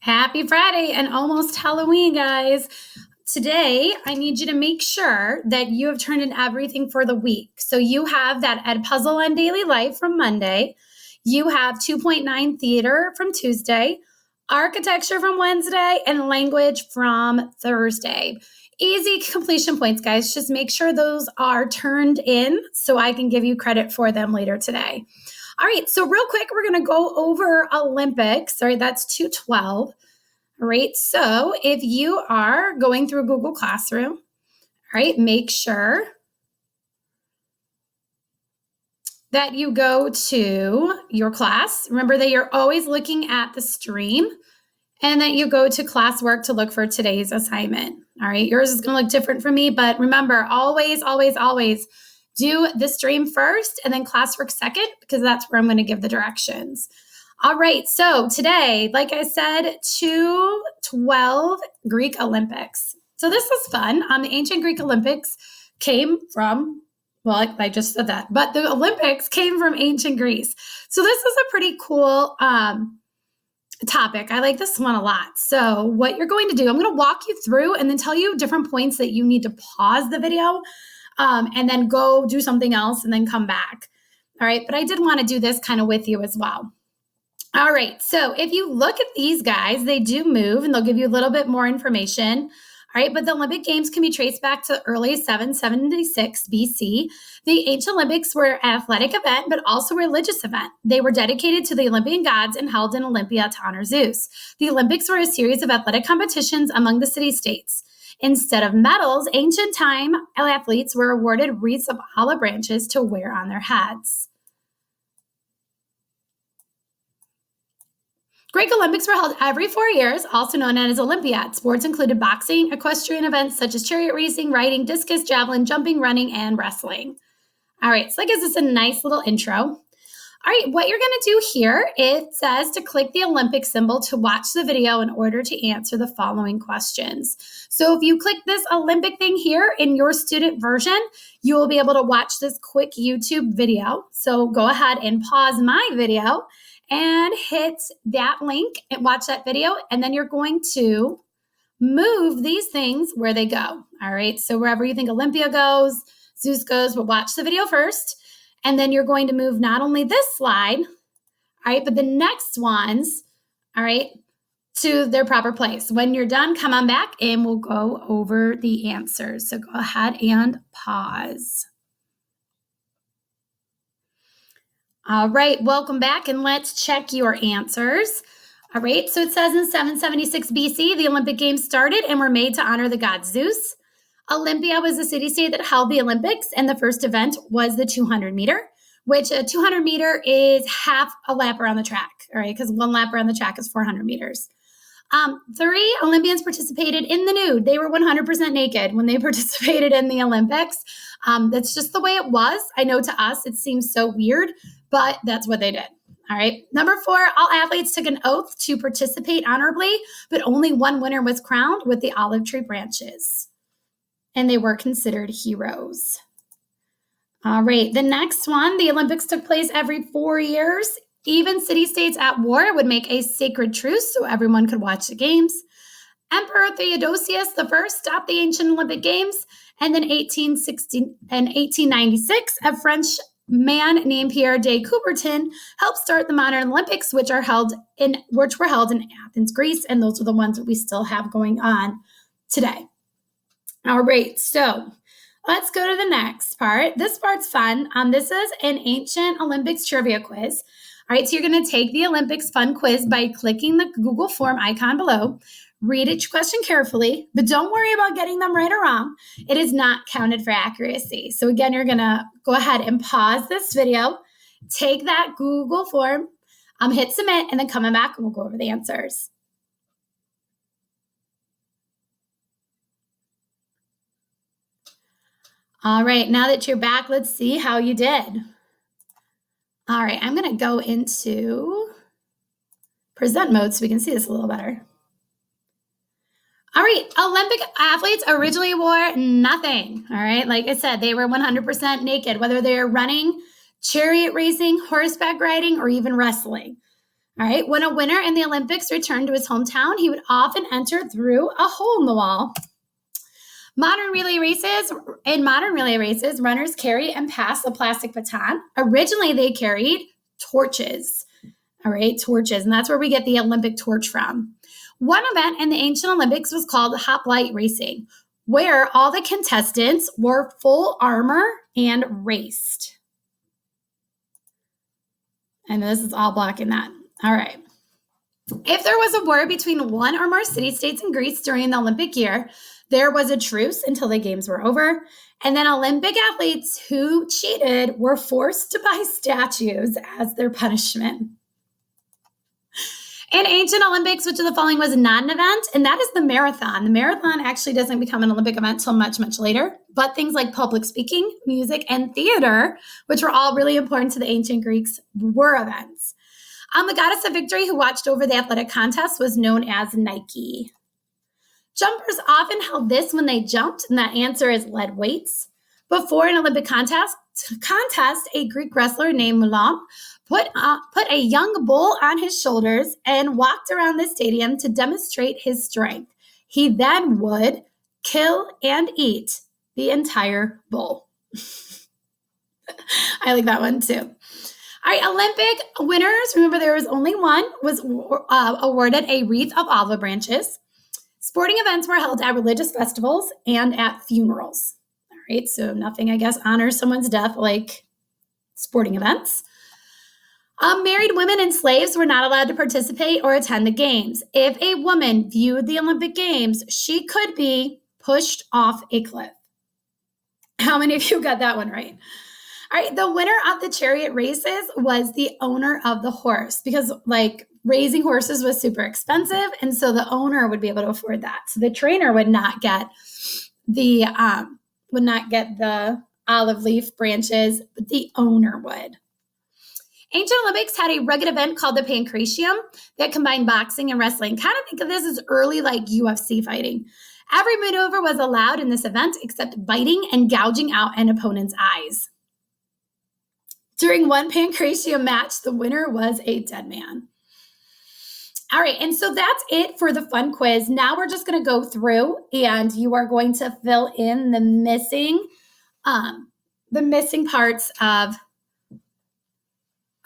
Happy Friday and almost Halloween, guys. Today, I need you to make sure that you have turned in everything for the week. So you have that Ed Puzzle on Daily Life from Monday. You have 2.9 Theater from Tuesday, Architecture from Wednesday, and Language from Thursday. Easy completion points, guys. Just make sure those are turned in so I can give you credit for them later today. All right, so real quick, we're going to go over Olympics. All right, that's 212. All right, so if you are going through Google Classroom, all right, make sure that you go to your class. Remember that you're always looking at the stream and that you go to classwork to look for today's assignment. All right, yours is going to look different from me, but remember, always do the stream first and then classwork second, because that's where I'm going to give the directions. All right, so today, like I said, 212 Greek Olympics. So this is fun. The ancient Greek Olympics came from, well, I just said that, but the Olympics came from ancient Greece. So this is a pretty cool topic. I like this one a lot. So what you're going to do, I'm going to walk you through and then tell you different points that you need to pause the video and then go do something else and then come back. All right, but I did want to do this kind of with you as well. All right, so if you look at these guys, they do move and they'll give you a little bit more information. All right, but the Olympic Games can be traced back to early 776 BC. The ancient Olympics were an athletic event, but also a religious event. They were dedicated to the Olympian gods and held in Olympia to honor Zeus. The Olympics were a series of athletic competitions among the city-states. Instead of medals, ancient time athletes were awarded wreaths of olive branches to wear on their heads. Greek Olympics were held every 4 years, also known as Olympiad. Sports included boxing, equestrian events such as chariot racing, riding, discus, javelin, jumping, running, and wrestling. All right, so that gives us a nice little intro. All right, what you're going to do here, it says to click the Olympic symbol to watch the video in order to answer the following questions. So if you click this Olympic thing here in your student version, you will be able to watch this quick YouTube video. So go ahead and pause my video and hit that link and watch that video. And then you're going to move these things where they go. All right, so wherever you think Olympia goes, Zeus goes, but watch the video first. And then you're going to move not only this slide, all right, but the next ones, all right, to their proper place. When you're done, come on back and we'll go over the answers. So go ahead and pause. All right, welcome back, and let's check your answers. All right, so it says in 776 BC, the Olympic Games started and were made to honor the god Zeus. Olympia was the city-state that held the Olympics, and the first event was the 200 meter, which a 200 meter is half a lap around the track, all right, because one lap around the track is 400 meters. 3 Olympians participated in the nude. They were 100% naked when they participated in the Olympics. That's just the way it was. I know to us it seems so weird, but that's what they did. All right. Number 4, all athletes took an oath to participate honorably, but only one winner was crowned with the olive tree branches, and they were considered heroes. All right. The next one, the Olympics took place every 4 years. Even city-states at war would make a sacred truce so everyone could watch the games. Emperor Theodosius I stopped the ancient Olympic Games, and then 1896, a French man named Pierre de Coubertin helped start the modern Olympics, which were held in Athens, Greece, and those are the ones that we still have going on today. All right, so let's go to the next part. This part's fun. This is an ancient Olympics trivia quiz. All right, so you're going to take the Olympics fun quiz by clicking the Google form icon below. Read each question carefully, but don't worry about getting them right or wrong. It is not counted for accuracy. So again, you're going to go ahead and pause this video, take that Google form, hit submit, and then come back and we'll go over the answers. All right, now that you're back, let's see how you did. All right, I'm going to go into present mode so we can see this a little better. All right, Olympic athletes originally wore nothing. All right, like I said, they were 100% naked, whether they're running, chariot racing, horseback riding, or even wrestling. All right. When a winner in the Olympics returned to his hometown, he would often enter through a hole in the wall. In modern relay races, runners carry and pass a plastic baton. Originally, they carried torches. All right, torches. And that's where we get the Olympic torch from. One event in the ancient Olympics was called hoplite racing, where all the contestants wore full armor and raced. And this is all blocking that. All right. If there was a war between one or more city-states in Greece during the Olympic year, there was a truce until the games were over. And then Olympic athletes who cheated were forced to buy statues as their punishment. In ancient Olympics, which of the following was not an event? And that is the marathon. The marathon actually doesn't become an Olympic event until much, much later. But things like public speaking, music, and theater, which were all really important to the ancient Greeks, were events. The goddess of victory who watched over the athletic contest was known as Nike. Jumpers often held this when they jumped, and that answer is lead weights. Before an Olympic contest, a Greek wrestler named Mulan put a young bull on his shoulders and walked around the stadium to demonstrate his strength. He then would kill and eat the entire bull. I like that one too. All right, Olympic winners, remember there was only one, was awarded a wreath of olive branches. Sporting events were held at religious festivals and at funerals. All right, so nothing, I guess, honors someone's death like sporting events. Married women and slaves were not allowed to participate or attend the games. If a woman viewed the Olympic Games, she could be pushed off a cliff. How many of you got that one right? All right, the winner of the chariot races was the owner of the horse because raising horses was super expensive, and so the owner would be able to afford that. So the trainer would not get the olive leaf branches, but the owner would. Ancient Olympics had a rugged event called the Pancratium that combined boxing and wrestling. Kind of think of this as early UFC fighting. Every maneuver was allowed in this event except biting and gouging out an opponent's eyes. During one Pancratium match, the winner was a dead man. All right, and so that's it for the fun quiz. Now we're just going to go through, and you are going to fill in the missing parts of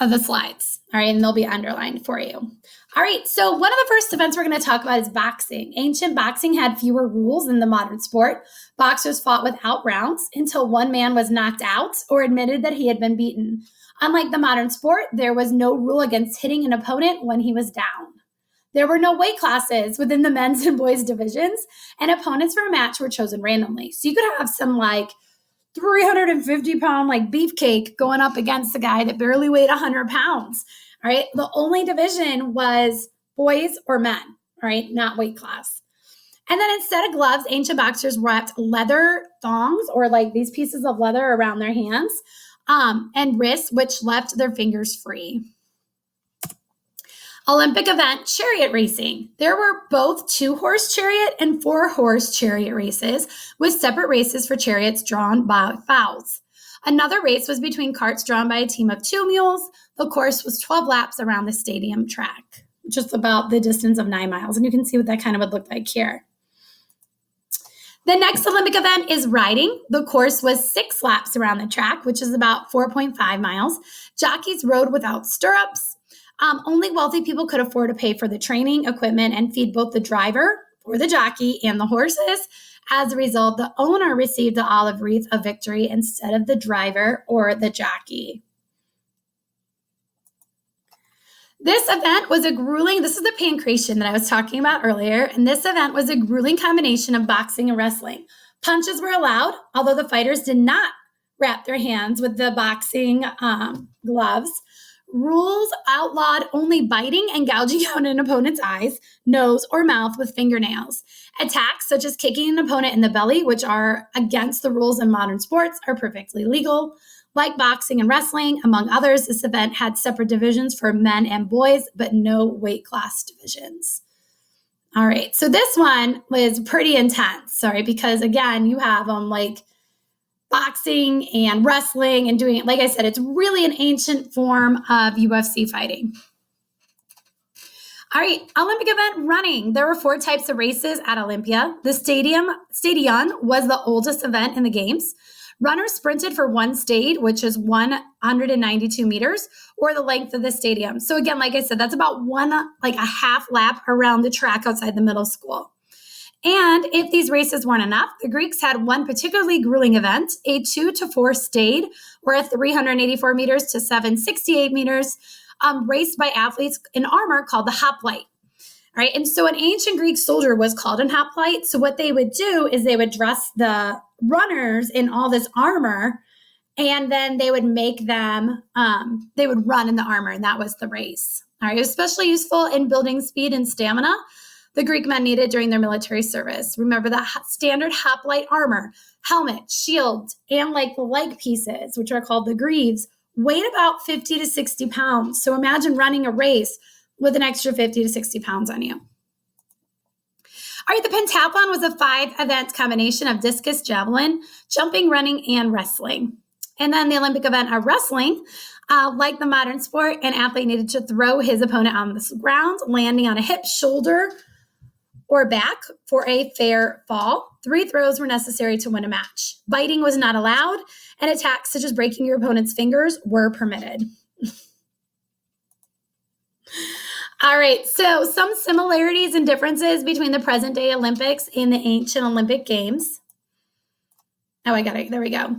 the slides. All right, and they'll be underlined for you. All right, so one of the first events we're going to talk about is boxing. Ancient boxing had fewer rules than the modern sport. Boxers fought without rounds until one man was knocked out or admitted that he had been beaten. Unlike the modern sport, there was no rule against hitting an opponent when he was down. There were no weight classes within the men's and boys divisions, and opponents for a match were chosen randomly. So you could have some 350-pound beefcake going up against a guy that barely weighed 100 pounds. All right. The only division was boys or men. All right. Not weight class. And then instead of gloves, ancient boxers wrapped leather thongs or these pieces of leather around their hands and wrists, which left their fingers free. Olympic event, chariot racing. There were both 2-horse chariot and 4-horse chariot races with separate races for chariots drawn by fowls. Another race was between carts drawn by a team of 2 mules. The course was 12 laps around the stadium track, just about the distance of 9 miles. And you can see what that kind of would look like here. The next Olympic event is riding. The course was 6 laps around the track, which is about 4.5 miles. Jockeys rode without stirrups. Only wealthy people could afford to pay for the training, equipment, and feed both the driver or the jockey and the horses. As a result, the owner received the olive wreath of victory instead of the driver or the jockey. This event was this is the Pancratium that I was talking about earlier, and this event was a grueling combination of boxing and wrestling. Punches were allowed, although the fighters did not wrap their hands with the boxing gloves. Rules outlawed only biting and gouging out an opponent's eyes, nose, or mouth with fingernails. Attacks such as kicking an opponent in the belly, which are against the rules in modern sports, are perfectly legal. Like boxing and wrestling, among others, this event had separate divisions for men and boys, but no weight class divisions. All right, so this one was pretty intense, because again, you have boxing and wrestling and doing it. Like I said, it's really an ancient form of UFC fighting. All right, Olympic event running. There were 4 types of races at Olympia. The stadium was the oldest event in the games. Runners sprinted for one state, which is 192 meters, or the length of the stadium. So again, like I said, that's about a half lap around the track outside the middle school. And if these races weren't enough, the Greeks had one particularly grueling event, a 2 to 4 stayed, or 384 meters to 768 meters, raced by athletes in armor called the hoplite. All right. And so an ancient Greek soldier was called an hoplite. So what they would do is they would dress the runners in all this armor, and then they would make them, they would run in the armor, and that was the race. All right. It was especially useful in building speed and stamina the Greek men needed during their military service. Remember the standard hoplite armor, helmet, shield, and the leg pieces, which are called the greaves, weighed about 50 to 60 pounds. So imagine running a race with an extra 50 to 60 pounds on you. All right, the pentathlon was a 5-event combination of discus, javelin, jumping, running, and wrestling. And then the Olympic event of wrestling, like the modern sport, an athlete needed to throw his opponent on the ground, landing on a hip, shoulder, or back for a fair fall. 3 throws were necessary to win a match. Biting was not allowed, and attacks such as breaking your opponent's fingers were permitted. All right, so some similarities and differences between the present day Olympics and the ancient Olympic Games. Oh, I got it. There we go.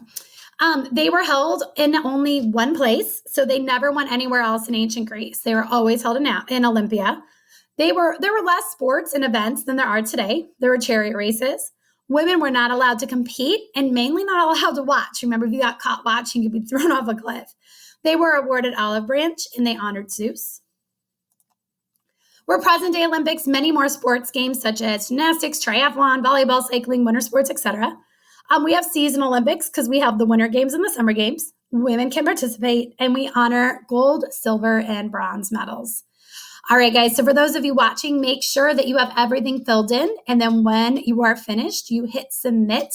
They were held in only one place, so they never went anywhere else in ancient Greece. They were always held in Olympia. There were less sports and events than there are today. There were chariot races. Women were not allowed to compete and mainly not allowed to watch. Remember, if you got caught watching, you'd be thrown off a cliff. They were awarded olive branch, and they honored Zeus. We're present-day Olympics, many more sports games such as gymnastics, triathlon, volleyball, cycling, winter sports, etc. We have season Olympics because we have the winter games and the summer games. Women can participate, and we honor gold, silver, and bronze medals. All right, guys, so for those of you watching, make sure that you have everything filled in, and then when you are finished, you hit submit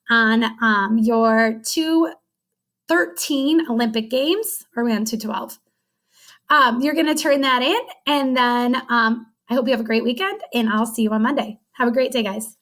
on your 213 Olympic Games, or are we on 212? You're going to turn that in, and then I hope you have a great weekend, and I'll see you on Monday. Have a great day, guys.